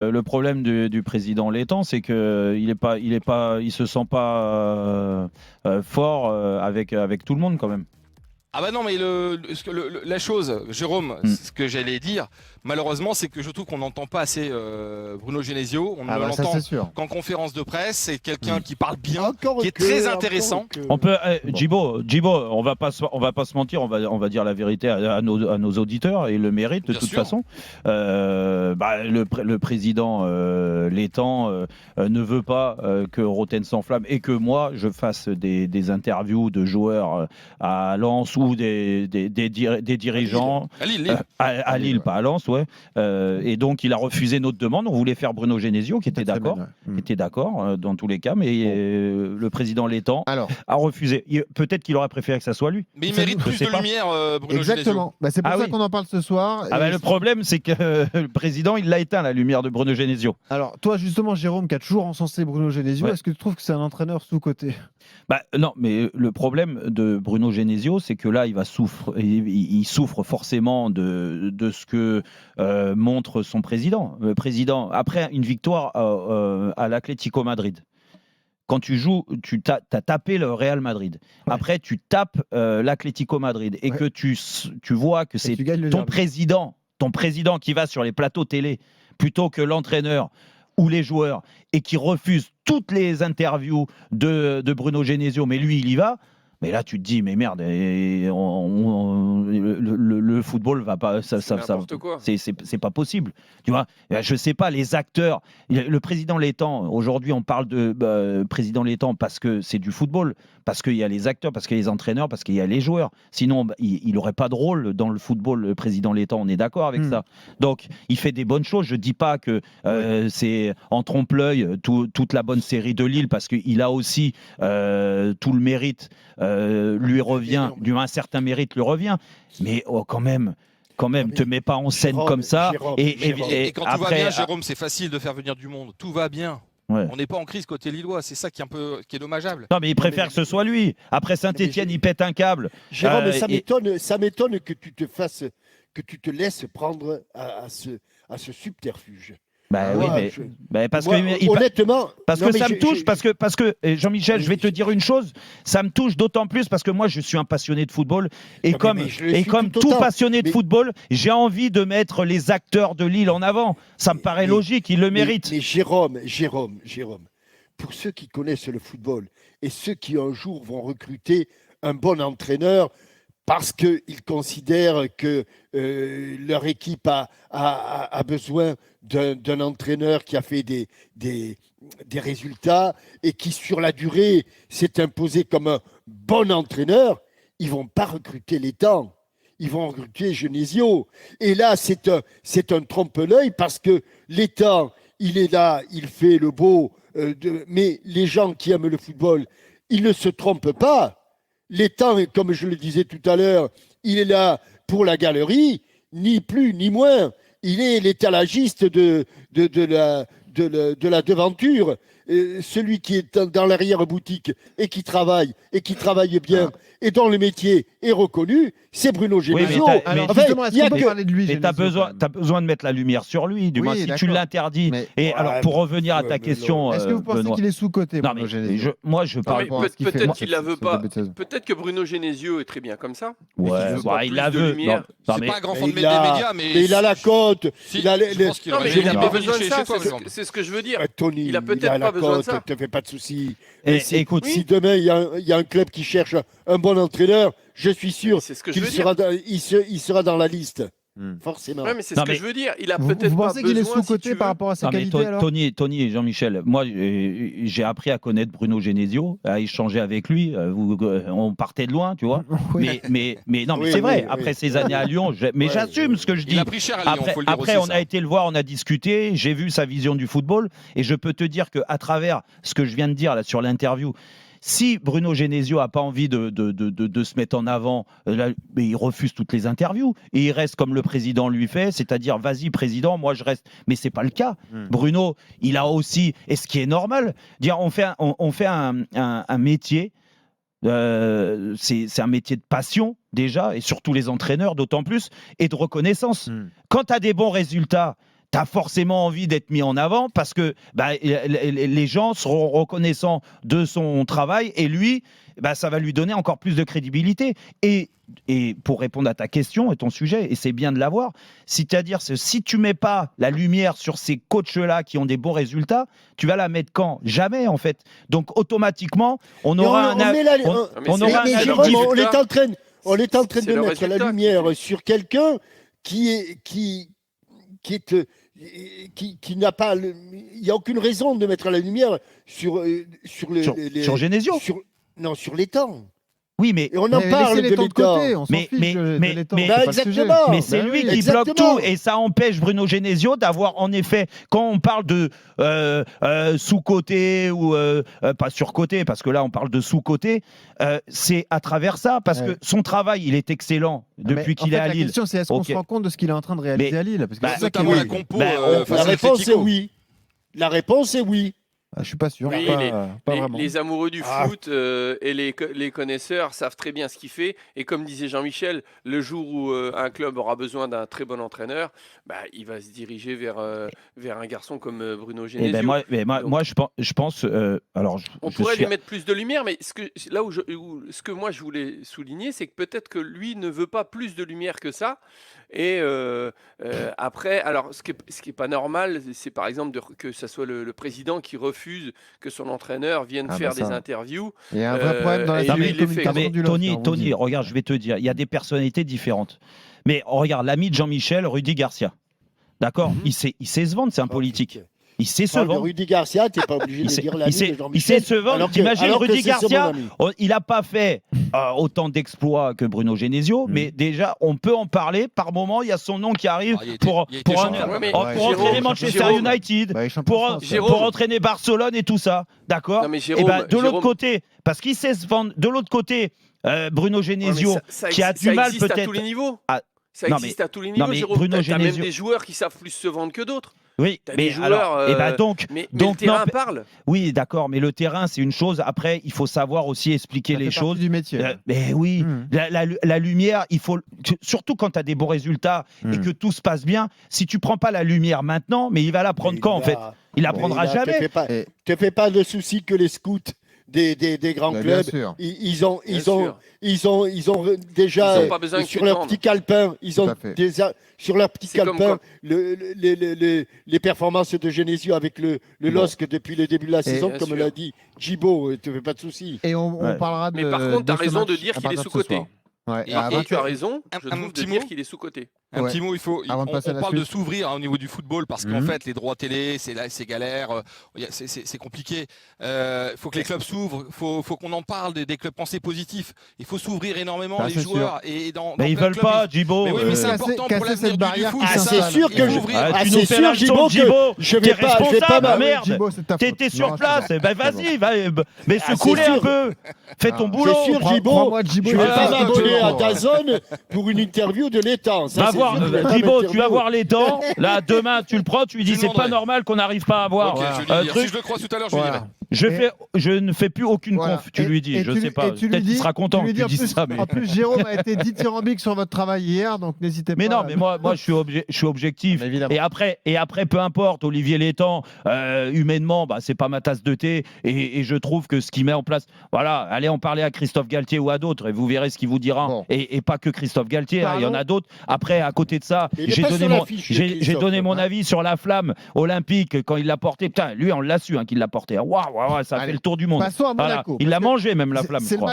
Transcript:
Le problème du président Létang, c'est que il se sent pas fort avec tout le monde quand même. Ah bah non, mais la chose, Jérôme, ce que j'allais dire, malheureusement, c'est que je trouve qu'on n'entend pas assez Bruno Genesio. On ne l'entend qu'en conférence de presse. C'est quelqu'un qui parle bien, qui est très intéressant. On peut, Djibo, on va pas se mentir, on va dire la vérité à nos auditeurs et le mérite de toute façon. Le président Létang ne veut pas que Rotten s'enflamme et que moi je fasse des interviews de joueurs à Lens ou des dirigeants à Lille, pas à Lens, ouais. Et donc il a refusé notre demande. On voulait faire Bruno Genesio qui était d'accord dans tous les cas, mais le président Létang a refusé. Peut-être qu'il aurait préféré que ça soit lui. Mais il mérite plus de lumière, Bruno Exactement. Genesio. C'est pour ça qu'on en parle ce soir. Le problème, c'est que le président, il l'a éteint, la lumière de Bruno Genesio. Alors, toi, justement, Jérôme, qui a toujours encensé Bruno Genesio, est-ce que tu trouves que c'est un entraîneur sous-coté ? Non, mais le problème de Bruno Genesio, c'est que là, il souffre forcément de ce que montre son président. Le président, après une victoire à l'Atlético Madrid, quand tu joues, tu as tapé le Real Madrid. Ouais. Après, tu tapes l'Atlético Madrid et que tu vois que c'est ton président qui va sur les plateaux télé plutôt que l'entraîneur ou les joueurs et qui refuse toutes les interviews de Bruno Genesio, mais lui, il y va. Mais là, tu te dis, mais merde, le football va pas, c'est pas possible. Tu vois, je sais pas, les acteurs, le président Létang, aujourd'hui, on parle de président Létang parce que c'est du football, parce qu'il y a les acteurs, parce qu'il y a les entraîneurs, parce qu'il y a les joueurs. Sinon, il n'aurait pas de rôle dans le football, le président Létang, on est d'accord avec ça. Donc, il fait des bonnes choses. Je dis pas que c'est en trompe-l'œil toute la bonne série de Lille, parce qu'il a aussi tout le mérite. Lui revient, un certain mérite lui revient, mais quand même, te mets pas en scène comme ça. Jérôme. Et quand tout va bien, Jérôme, c'est facile de faire venir du monde. Tout va bien. Ouais. On n'est pas en crise côté lillois, c'est ça qui est dommageable. Non, mais il préfère que ce soit lui. Après Saint-Etienne, il pète un câble. Jérôme, ça m'étonne que tu te laisses prendre à ce subterfuge. Honnêtement, parce que ça me touche, parce que Jean-Michel, je vais te dire une chose, ça me touche d'autant plus parce que moi je suis un passionné de football et comme tout passionné de football, j'ai envie de mettre les acteurs de Lille en avant. Ça me paraît logique, ils le méritent. Mais Jérôme, pour ceux qui connaissent le football et ceux qui un jour vont recruter un bon entraîneur, parce qu'ils considèrent que leur équipe a besoin d'un entraîneur qui a fait des résultats et qui, sur la durée, s'est imposé comme un bon entraîneur, ils ne vont pas recruter Létang. Ils vont recruter Genesio. Et là, c'est un trompe-l'œil parce que Létang, il est là, il fait le beau. Mais les gens qui aiment le football, ils ne se trompent pas. Létang, comme je le disais tout à l'heure, il est là pour la galerie, ni plus ni moins. Il est l'étalagiste de la devanture. Celui qui est dans l'arrière-boutique et qui travaille bien et dont le métier est reconnu, c'est Bruno Genesio. Oui, mais tu as besoin de mettre la lumière sur lui, du moins si tu l'interdis. Alors, pour revenir à ta question, est-ce que vous pensez qu'il est sous-coté, Bruno Genesio ? Moi, je parle pas. Peut-être qu'il la veut pas. Peut-être que Bruno Genesio est très bien comme ça. Ouais, il la veut. C'est pas un grand fan des médias, mais il a la cote. Il a besoin de ça. C'est ce que je veux dire. Il a peut-être pas besoin de ça. Ne te fais pas de soucis. Écoute, si demain il y a un club qui cherche un bon entraîneur, je suis sûr qu'il sera dans la liste. Forcément. Ouais, mais c'est ce que je veux dire. Il a peut-être vous pas pensez qu'il est sous-coté par rapport à sa qualité alors ? Tony et Jean-Michel, moi j'ai appris à connaître Bruno Genesio, à échanger avec lui. On partait de loin, tu vois. Mais c'est vrai. Après ces années à Lyon, j'assume ce que je dis. Il a pris cher à Lyon, faut le dire après, aussi, on a été le voir, on a discuté. J'ai vu sa vision du football et je peux te dire qu'à travers ce que je viens de dire là sur l'interview. Si Bruno Genesio n'a pas envie de se mettre en avant, mais il refuse toutes les interviews et il reste comme le président lui fait, c'est-à-dire vas-y président, moi je reste. Mais c'est pas le cas. Bruno, il a aussi, et ce qui est normal, dire on fait un métier. C'est un métier de passion déjà, et surtout les entraîneurs d'autant plus, et de reconnaissance. Quand tu as des bons résultats, tu as forcément envie d'être mis en avant parce que les gens seront reconnaissants de son travail et lui, ça va lui donner encore plus de crédibilité. Et pour répondre à ta question et ton sujet, et c'est bien de l'avoir, c'est-à-dire si tu mets pas la lumière sur ces coachs-là qui ont des bons résultats, tu vas la mettre quand? Jamais, en fait. Donc, automatiquement, on aura un avis. On est en train de mettre la lumière sur quelqu'un qui n'a pas. Il n'y a aucune raison de mettre la lumière sur Genesio. Sur les temps. Oui, mais et on en parle de l'État. Exactement. Mais c'est lui qui bloque tout et ça empêche Bruno Genesio d'avoir en effet, quand on parle de sous-côté ou pas sur-côté, parce que là on parle de sous-côté, c'est à travers ça, parce que son travail il est excellent depuis qu'il est à Lille. La question c'est est-ce qu'on se rend compte de ce qu'il est en train de réaliser à Lille? Parce que notamment la compo. La réponse est oui. La réponse est oui. Je suis pas sûr. Oui, pas vraiment. Les amoureux du foot et les connaisseurs savent très bien ce qu'il fait. Et comme disait Jean-Michel, le jour où un club aura besoin d'un très bon entraîneur, il va se diriger vers un garçon comme Bruno Genesio. Moi, je pense. On pourrait lui mettre plus de lumière, mais ce que moi je voulais souligner, c'est que peut-être que lui ne veut pas plus de lumière que ça. Et après, alors ce qui est pas normal, c'est par exemple que ce soit le président qui refuse que son entraîneur vienne faire des interviews. Il y a un vrai problème dans la communication du Tony, regarde, je vais te dire, il y a des personnalités différentes. Mais regarde, l'ami de Jean-Michel, Rudy Garcia. D'accord, il sait se vendre, c'est un politique. Il sait se vendre. Rudy Garcia, tu n'es pas obligé de dire l'ami de Jean-Michel. Il sait se vendre. T'imagines, Rudy Garcia, il n'a pas fait autant d'exploits que Bruno Genesio, mais déjà, on peut en parler. Par moment, il y a son nom qui arrive pour entraîner Manchester United, pour entraîner Barcelone et tout ça. D'accord. De l'autre côté, parce qu'il sait se vendre, de l'autre côté, Bruno Genesio, qui a du mal peut-être. À tous les niveaux. Ça existe à tous les niveaux, Jérôme. Tu as même des joueurs qui savent plus se vendre que d'autres. Oui, mais le terrain parle. Oui, d'accord, mais le terrain, c'est une chose. Après, il faut savoir aussi expliquer les choses. Du métier. Mais oui, la lumière, il faut surtout quand tu as des bons résultats et que tout se passe bien. Si tu prends pas la lumière maintenant, mais il va la prendre quand en fait? Il la prendra jamais. Te fais pas de soucis que les scouts des grands clubs, ils ont déjà sur leur petit calepin, sur leur petit calepin les performances de Genesio avec le LOSC depuis le début de la saison, comme l'a dit Djibo, te fais pas de soucis. Et on parlera de. Mais par contre, tu as raison de dire qu'il est sous-coté. Et tu as raison, je trouve, de dire qu'il est sous-coté. Un petit mot, on parle de s'ouvrir au niveau du football parce qu'en fait, les droits télé, c'est galère, c'est compliqué. Il faut que les clubs s'ouvrent, il faut qu'on en parle des clubs pensés positifs. Il faut s'ouvrir énormément les joueurs. Mais ils veulent pas, Djibo. Mais oui, mais c'est important pour l'avenir du foot. C'est sûr que tu nous fais la leçon, Djibo. T'es responsable, merde. T'es sur place. Vas-y, mais se couler un peu. Fais ton boulot. C'est sûr, Djibo. Je vais pas m'abonner à DAZN pour une interview de l'État. Thibaut, tu vas voir les dents. Là, demain, tu le prends, tu lui dis c'est pas normal qu'on n'arrive pas à voir. Si je le crois tout à l'heure, je lui dirai. Je ne fais plus aucune conf, tu lui dis, je sais pas. Peut-être qu'il sera content que tu dises ça. En plus, Jérôme a été dithyrambique sur votre travail hier, donc n'hésitez pas. Mais non, mais moi je suis objectif. Et après, peu importe, Olivier Létang, humainement, c'est pas ma tasse de thé. Et je trouve que ce qu'il met en place, voilà, allez en parler à Christophe Galtier ou à d'autres, et vous verrez ce qu'il vous dira. Et pas que Christophe Galtier, il y en a d'autres. Après, à côté de ça, j'ai donné mon avis sur la flamme olympique quand il l'a porté. Putain, lui, on l'a su qu'il l'a porté. Waouh, ça a fait le tour du monde. Passons à Monaco. Il l'a mangé même la flamme, je crois.